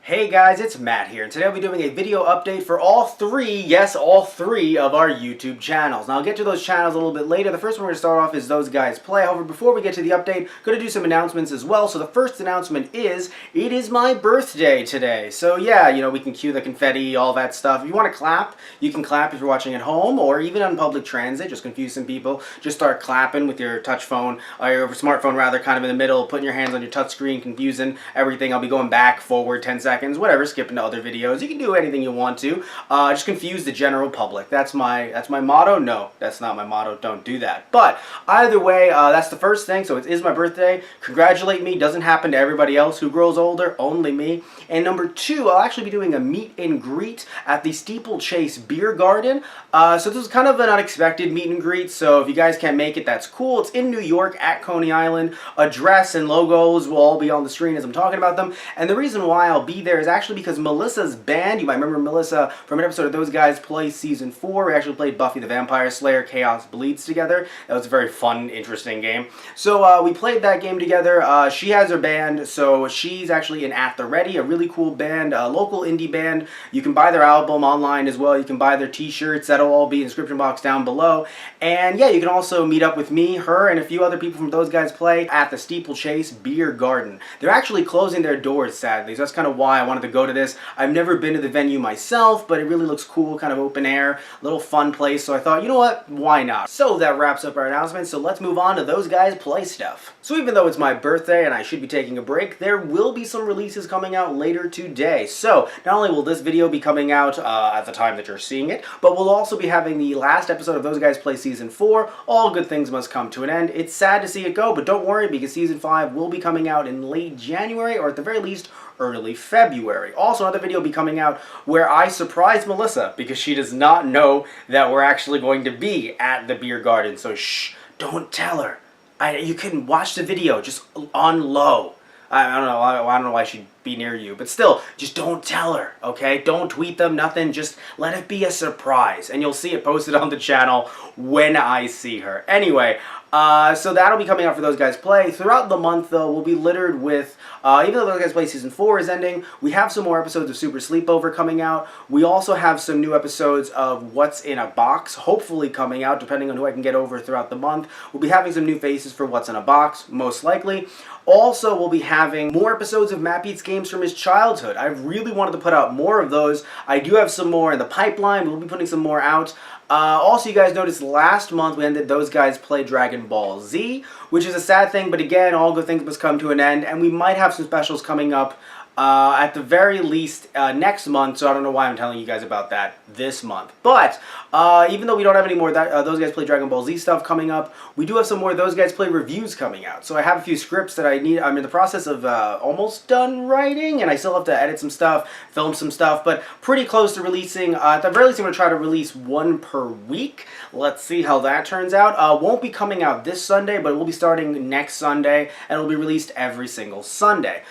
Hey guys, it's Matt here, and today I'll be doing a video update for all three, yes, all three of our YouTube channels. Now I'll get to those channels a little bit later. The first one we're going to start off is Those Guys Play. However, before we get to the update, I'm going to do some announcements as well. So the first announcement is, it is my birthday today. So yeah, you know, we can cue the confetti, all that stuff. If you want to clap, you can clap if you're watching at home, or even on public transit, just confuse some people. Just start clapping with your touch phone, or your smartphone rather, kind of in the middle, putting your hands on your touch screen, confusing everything. I'll be going back, forward, 10 seconds. Whatever, skip into other videos. You can do anything you want to. Just confuse the general public. That's my motto. No, that's not my motto. Don't do that. But either way, that's the first thing. So it is my birthday. Congratulate me. Doesn't happen to everybody else who grows older. Only me. And number two, I'll actually be doing a meet and greet at the Steeplechase Beer Garden. So this is kind of an unexpected meet and greet. So if you guys can't make it, that's cool. It's in New York at Coney Island. Address and logos will all be on the screen as I'm talking about them. And the reason why I'll be there is actually because Melissa's band, you might remember Melissa from an episode of Those Guys Play Season 4. We actually played Buffy the Vampire Slayer Chaos Bleeds together. That was a very fun, interesting game. So we played that game together. She has her band, so she's actually in At The Ready, a really cool band, a local indie band. You can buy their album online as well. You can buy their t-shirts. That'll all be in the description box down below. And yeah, you can also meet up with me, her, and a few other people from Those Guys Play at the Steeplechase Beer Garden. They're actually closing their doors, sadly, so that's kind of why I wanted to go to this. I've never been to the venue myself, but it really looks cool, kind of open air, little fun place, so I thought, you know what, why not? So that wraps up our announcement, so let's move on to Those Guys Play stuff. So even though it's my birthday and I should be taking a break, there will be some releases coming out later today. So not only will this video be coming out at the time that you're seeing it, but we'll also be having the last episode of Those Guys Play Season 4. All good things must come to an end. It's sad to see it go, but don't worry, because Season 5 will be coming out in late January, or at the very least, early February. Also, another video will be coming out where I surprise Melissa because she does not know that we're actually going to be at the beer garden. So shh, don't tell her. You can watch the video just on low. I don't know why she'd be near you, but still, just don't tell her, okay? Don't tweet them, nothing, just let it be a surprise, and you'll see it posted on the channel when I see her. Anyway, so that'll be coming out for Those Guys Play. Throughout the month, though, we'll be littered with, even though Those Guys Play Season 4 is ending, we have some more episodes of Super Sleepover coming out. We also have some new episodes of What's in a Box, hopefully coming out, depending on who I can get over throughout the month. We'll be having some new faces for What's in a Box, most likely. Also, we'll be having more episodes of Matt Beats Games from his childhood. I really wanted to put out more of those. I do have some more in the pipeline. We'll be putting some more out. Also, you guys noticed last month we ended Those Guys Play Dragon Ball Z, which is a sad thing, but again, all good things must come to an end, and we might have some specials coming up at the very least next month, so I don't know why I'm telling you guys about that this month. But even though we don't have any more Those Guys Play Dragon Ball Z stuff coming up, we do have some more Those Guys Play reviews coming out. So I have a few scripts that I'm in the process of almost done writing, and I still have to edit some stuff, film some stuff, but pretty close to releasing. At the very least, I'm going to try to release one per week. Let's see how that turns out. Won't be coming out this Sunday, but it will be starting next Sunday, and it will be released every single Sunday.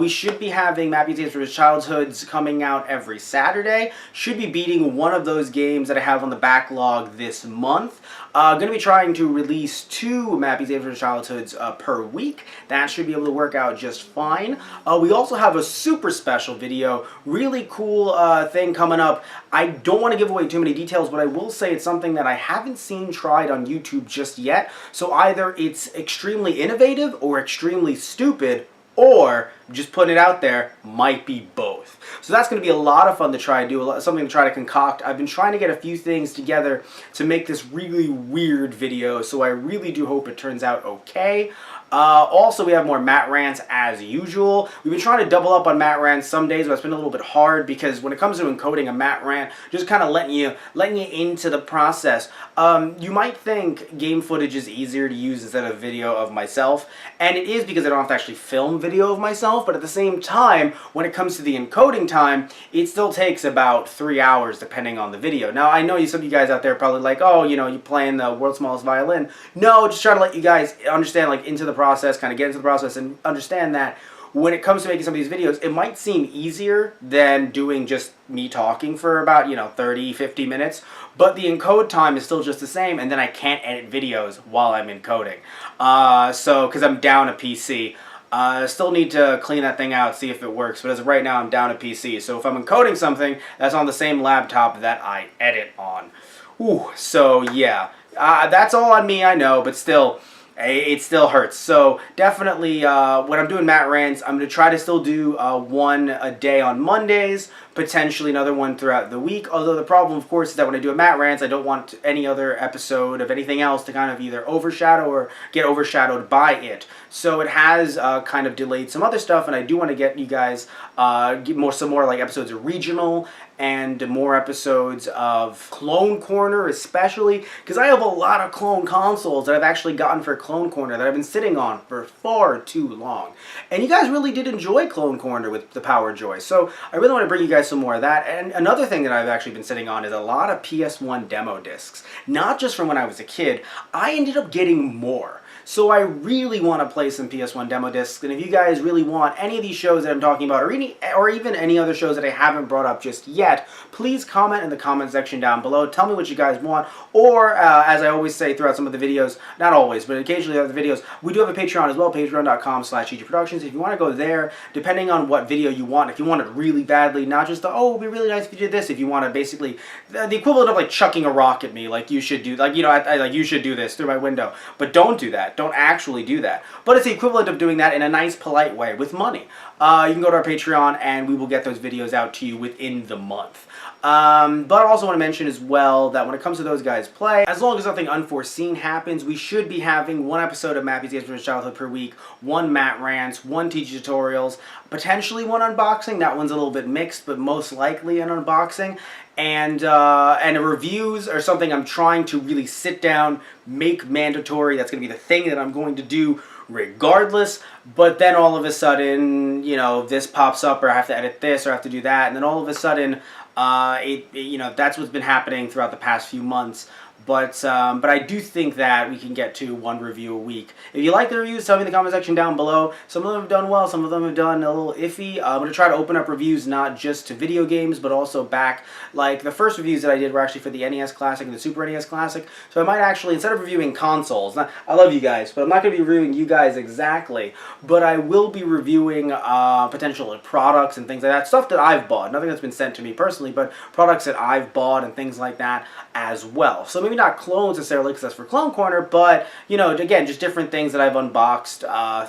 We should be having Matt Beats Games from his childhoods coming out every Saturday. Should be beating one of those games that I have on the backlog this month. Going to be trying to release 2 Matt Beats Games from his childhoods per week. That should be able to work out just fine. We also have a super special video, really cool thing coming up. I don't want to give away too many details, but I will say it's something that I haven't seen tried on YouTube just yet. So either it's extremely innovative or extremely stupid, or just putting it out there, might be both. So that's going to be a lot of fun to try to do, something to try to concoct. I've been trying to get a few things together to make this really weird video, so I really do hope it turns out okay. Also, we have more Matt Rants as usual. We've been trying to double up on Matt Rants some days, but it's been a little bit hard because when it comes to encoding a Matt Rant, just kind of letting you into the process. You might think game footage is easier to use instead of video of myself, and it is because I don't have to actually film video of myself, but at the same time, when it comes to the encoding time, it still takes about 3 hours depending on the video. Now, I know some of you guys out there are probably like, oh, you know, you're playing the world's smallest violin. No, just trying to let you guys understand, like, into the process, kind of get into the process and understand that when it comes to making some of these videos, it might seem easier than doing just me talking for about, 30, 50 minutes, but the encode time is still just the same, and then I can't edit videos while I'm encoding. Because I'm down a PC. Still need to clean that thing out, see if it works, but as of right now, I'm down a PC. So if I'm encoding something, that's on the same laptop that I edit on. Ooh, so yeah. That's all on me, I know, but still, it still hurts. So definitely, when I'm doing Matt Rants, I'm going to try to still do one a day on Mondays, potentially another one throughout the week. Although the problem, of course, is that when I do a Matt Rants, I don't want any other episode of anything else to kind of either overshadow or get overshadowed by it. So it has kind of delayed some other stuff, and I do want to get you guys some more like episodes of Regional and more episodes of Clone Corner, especially because I have a lot of clone consoles that I've actually gotten for Clone Corner that I've been sitting on for far too long. And you guys really did enjoy Clone Corner with the Power Joy, so I really want to bring you guys some more of that. And another thing that I've actually been sitting on is a lot of PS1 demo discs. Not just from when I was a kid, I ended up getting more. So I really want to play some PS1 demo discs, and if you guys really want any of these shows that I'm talking about, or even any other shows that I haven't brought up just yet, please comment in the comment section down below. Tell me what you guys want, or as I always say throughout some of the videos, not always, but occasionally other videos, we do have a Patreon as well, patreon.com/GGProductions. If you want to go there, depending on what video you want, if you want it really badly, not just the, oh, it would be really nice if you did this, if you want to basically, the equivalent of like chucking a rock at me, like you should do, like, you know, like you should do this through my window, but don't do that. Don't actually do that. But it's the equivalent of doing that in a nice, polite way with money. You can go to our Patreon and we will get those videos out to you within the month. But I also want to mention as well that when it comes to those guys play, as long as nothing unforeseen happens, we should be having one episode of Mappy's Games from His Childhood per week, one Matt Rants, one teacher tutorials, potentially one unboxing. That one's a little bit mixed, but most likely an unboxing. And reviews are something I'm trying to really sit down, make mandatory. That's going to be the thing that I'm going to do regardless. But then all of a sudden, you know, this pops up, or I have to edit this, or I have to do that, and then all of a sudden, you know, that's what's been happening throughout the past few months. But I do think that we can get to one review a week. If you like the reviews, tell me in the comment section down below. Some of them have done well, some of them have done a little iffy. I'm going to try to open up reviews not just to video games, but also back, like the first reviews that I did were actually for the NES Classic and the Super NES Classic. So I might actually, instead of reviewing consoles, I love you guys, but I'm not going to be reviewing you guys exactly, but I will be reviewing potential products and things like that. Stuff that I've bought, nothing that's been sent to me personally, but products that I've bought and things like that as well. So maybe not clones necessarily, because that's for Clone Corner, but, you know, again, just different things that I've unboxed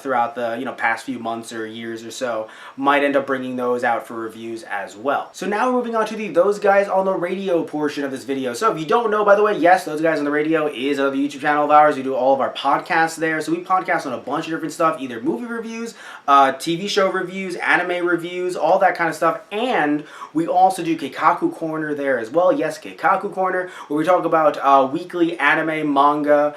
throughout the, you know, past few months or years or so. Might end up bringing those out for reviews as well. So now we're moving on to the Those Guys on the Radio portion of this video. So if you don't know, by the way, yes, Those Guys on the Radio is another YouTube channel of ours. We do all of our podcasts there. So we podcast on a bunch of different stuff, either movie reviews, TV show reviews, anime reviews, all that kind of stuff. And we also do Keikaku Corner there as well. Yes, Keikaku Corner, where we talk about weekly anime, manga,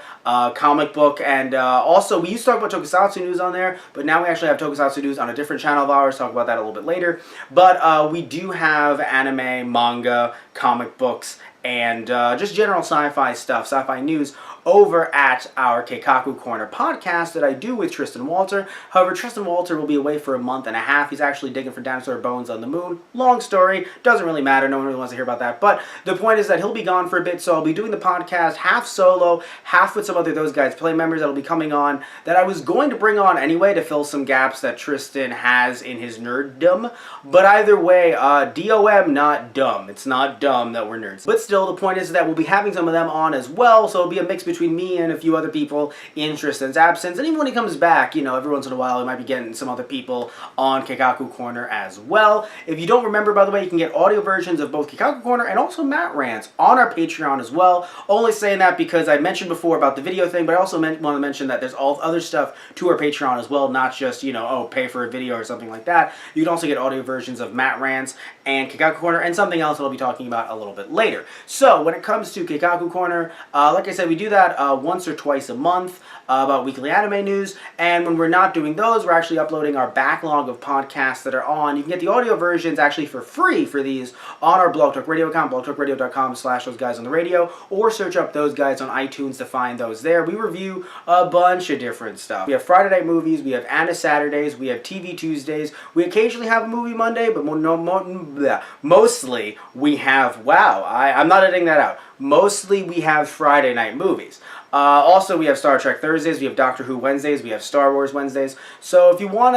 comic book, and also we used to talk about Tokusatsu news on there, but now we actually have Tokusatsu news on a different channel of ours. Talk about that a little bit later. But we do have anime, manga, comic books, and just general sci-fi stuff, sci-fi news over at our Keikaku Corner podcast that I do with Tristan Walter. However, Tristan Walter will be away for a month and a half. He's actually digging for dinosaur bones on the moon. Long story, doesn't really matter, no one really wants to hear about that, but the point is that he'll be gone for a bit, so I'll be doing the podcast half solo, half with some other Those Guys Play members that'll be coming on, that I was going to bring on anyway to fill some gaps that Tristan has in his nerddom, but either way, DOM, not dumb. It's not dumb that we're nerds. But still, the point is that we'll be having some of them on as well, so it'll be a mix between me and a few other people in Tristan's absence. And even when he comes back, you know, every once in a while, we might be getting some other people on Keikaku Corner as well. If you don't remember, by the way, you can get audio versions of both Keikaku Corner and also Matt Rants on our Patreon as well. Only saying that because I mentioned before about the video thing, but I also want to mention that there's all other stuff to our Patreon as well, not just, you know, oh, pay for a video or something like that. You can also get audio versions of Matt Rants and Keikaku Corner and something else that I'll be talking about a little bit later. So when it comes to Keikaku Corner, like I said, we do that once or twice a month about weekly anime news, and when we're not doing those, we're actually uploading our backlog of podcasts that are on. You can get the audio versions actually for free for these on our Blog Talk Radio account, blogtalkradio.com/thoseguysonthe-radio, or search up Those Guys on iTunes to find those there. We review a bunch of different stuff. We have Friday night movies, we have Anna Saturdays, we have TV Tuesdays, we occasionally have a movie Monday, but mostly we have, wow, I'm not editing that out. Mostly we have Friday night movies. Also, we have Star Trek Thursdays, we have Doctor Who Wednesdays, we have Star Wars Wednesdays. So if you want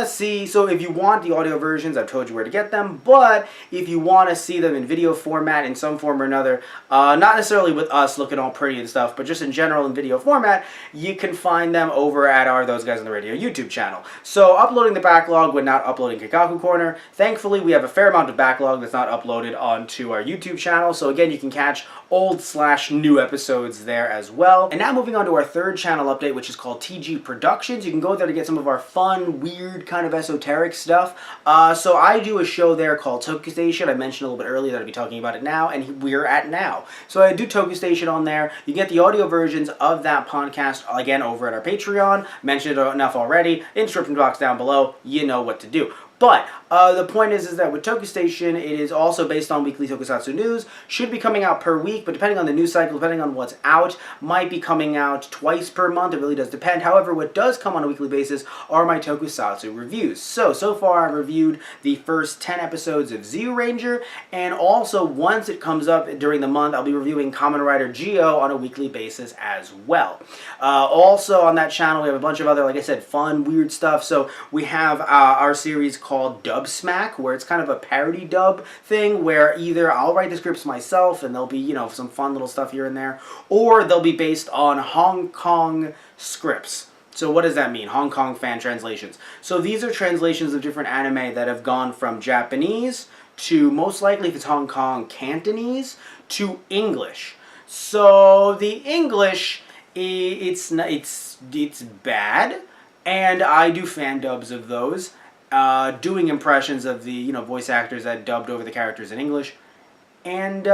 the audio versions, I've told you where to get them. But if you want to see them in video format in some form or another, not necessarily with us looking all pretty and stuff, but just in general in video format, you can find them over at our Those Guys on the Radio YouTube channel. So uploading the backlog when not uploading Kikaku Corner. Thankfully, we have a fair amount of backlog that's not uploaded onto our YouTube channel. So again, you can catch old/new episodes there as well. And now moving on to our third channel update, which is called TG Productions. You can go there to get some of our fun, weird, kind of esoteric stuff. So I do a show there called Toku Station. I mentioned a little bit earlier that I'll be talking about it now, and we're at now. So I do Toku Station on there. You get the audio versions of that podcast, again, over at our Patreon. Mentioned it enough already. In the description box down below, you know what to do. But the point is that with Toku Station, it is also based on weekly tokusatsu news. Should be coming out per week, but depending on the news cycle, depending on what's out, might be coming out twice per month. It really does depend. However, what does come on a weekly basis are my tokusatsu reviews. So far I've reviewed the first 10 episodes of Zeo Ranger, and also once it comes up during the month, I'll be reviewing Kamen Rider Geo on a weekly basis as well. Also on that channel, we have a bunch of other, like I said, fun, weird stuff. So we have our series called Dub Smack, where it's kind of a parody dub thing, where either I'll write the scripts myself and there'll be, you know, some fun little stuff here and there, or they'll be based on Hong Kong scripts. So what does that mean? Hong Kong fan translations. So these are translations of different anime that have gone from Japanese to, most likely if it's Hong Kong, Cantonese, to English. So the English, it's bad, and I do fan dubs of those. Doing impressions of the, you know, voice actors that dubbed over the characters in English, and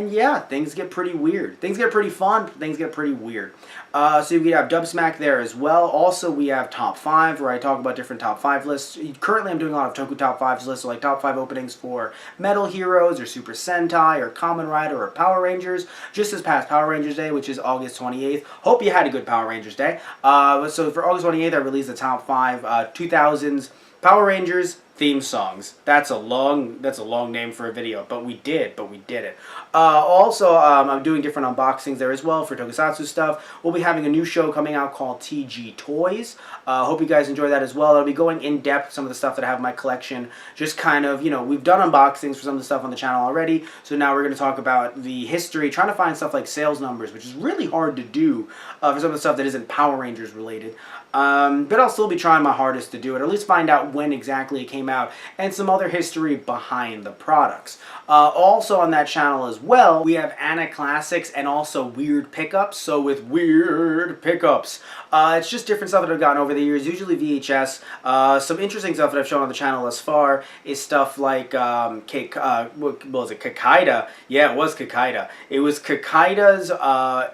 yeah, things get pretty weird. Things get pretty fun. Things get pretty weird. So we have Dub Smack there as well. Also, we have Top 5, where I talk about different Top 5 lists. Currently, I'm doing a lot of Toku Top 5 lists, so like Top 5 openings for Metal Heroes, or Super Sentai, or Kamen Rider, or Power Rangers. Just this past Power Rangers Day, which is August 28th. Hope you had a good Power Rangers Day. So for August 28th, I released the Top 5 2000s Power Rangers theme songs. That's a long name for a video, but we did it. Also, I'm doing different unboxings there as well for tokusatsu stuff. We'll be having a new show coming out called TG Toys. Hope you guys enjoy that as well. I'll be going in depth with some of the stuff that I have in my collection. Just kind of, you know, we've done unboxings for some of the stuff on the channel already, so now we're going to talk about the history, trying to find stuff like sales numbers, which is really hard to do for some of the stuff that isn't Power Rangers related. But I'll still be trying my hardest to do it, or at least find out when exactly it came out, and some other history behind the products. Also on that channel as well, we have Anna Classics and also Weird Pickups. So with Weird Pickups, it's just different stuff that I've gotten over the years, usually VHS. Some interesting stuff that I've shown on the channel thus far is stuff like, what was it, Kakaida? Yeah, it was Kakaida. It was Kakaida's,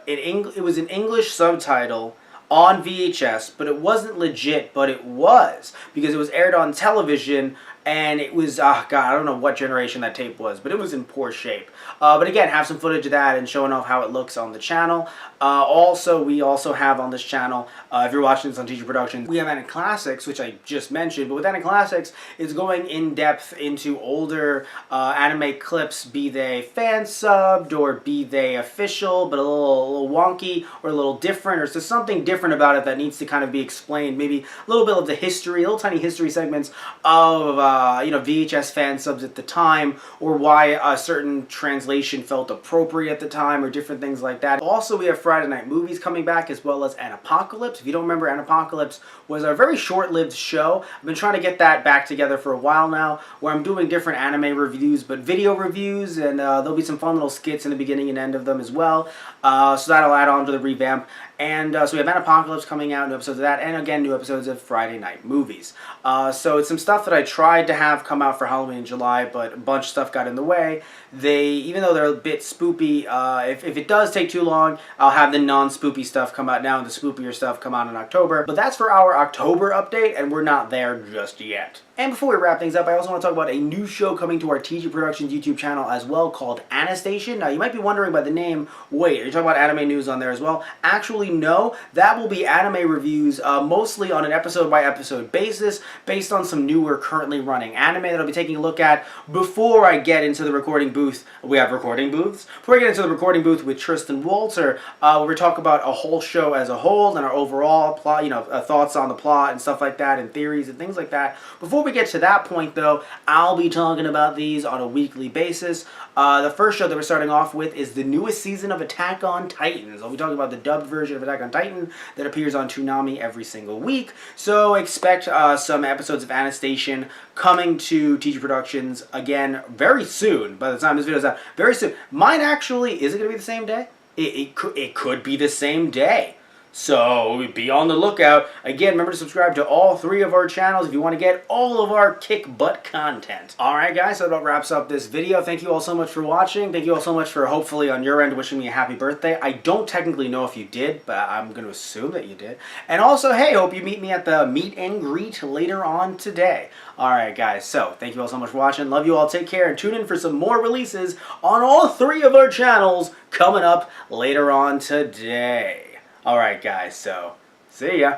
it was an English subtitle on VHS, but it wasn't legit, but it was, because it was aired on television, and it was, God, I don't know what generation that tape was, but it was in poor shape. But again, have some footage of that and showing off how it looks on the channel. Also, we also have on this channel, if you're watching this on TG Productions, we have Anna Classics, which I just mentioned, but with Anna Classics, it's going in depth into older anime clips, be they fan subbed or be they official, but a little wonky or a little different, or just something different about it that needs to kind of be explained. Maybe a little bit of the history, little tiny history segments of you know, VHS fan subs at the time, or why a certain translation felt appropriate at the time, or different things like that. Also, we have Friday Night Movies coming back, as well as Anapocalypse. If you don't remember, Anapocalypse was a very short-lived show. I've been trying to get that back together for a while now, where I'm doing different anime reviews, but video reviews, and there'll be some fun little skits in the beginning and end of them as well. So that'll add on to the revamp. And so we have Anapocalypse coming out, new episodes of that, and again, new episodes of Friday Night Movies. So it's some stuff that I tried to have come out for Halloween in July, but a bunch of stuff got in the way. Even though they're a bit spoopy, if it does take too long, I'll have the non-spoopy stuff come out now, and the spoopier stuff come out in October. But that's for our October update, and we're not there just yet. And before we wrap things up, I also want to talk about a new show coming to our TG Productions YouTube channel as well, called Anna Station. Now, you might be wondering by the name, wait, are you talking about anime news on there as well? Actually, no. That will be anime reviews, mostly on an episode-by-episode basis, based on some newer, currently running anime that I'll be taking a look at before I get into the recording booth. We have recording booths. Before I get into the recording booth with Tristan Walter, we're talking about a whole show as a whole and our overall plot, thoughts on the plot and stuff like that and theories and things like that. Before we get to that point, though, I'll be talking about these on a weekly basis. The first show that we're starting off with is the newest season of Attack on Titans. I'll be talking about the dubbed version of Attack on Titan that appears on Toonami every single week. So expect some episodes of Anastation coming to TG Productions again very soon. By the time this video is out, very soon. Mine actually, is it going to be the same day? It could be the same day. So be on the lookout. Again, remember to subscribe to all 3 of our channels if you want to get all of our kick butt content. Alright guys, so that about wraps up this video. Thank you all so much for watching. Thank you all so much for hopefully on your end wishing me a happy birthday. I don't technically know if you did, but I'm going to assume that you did. And also, hey, hope you meet me at the meet and greet later on today. Alright guys, so thank you all so much for watching. Love you all. Take care and tune in for some more releases on all 3 of our channels coming up later on today. Alright guys, so see ya.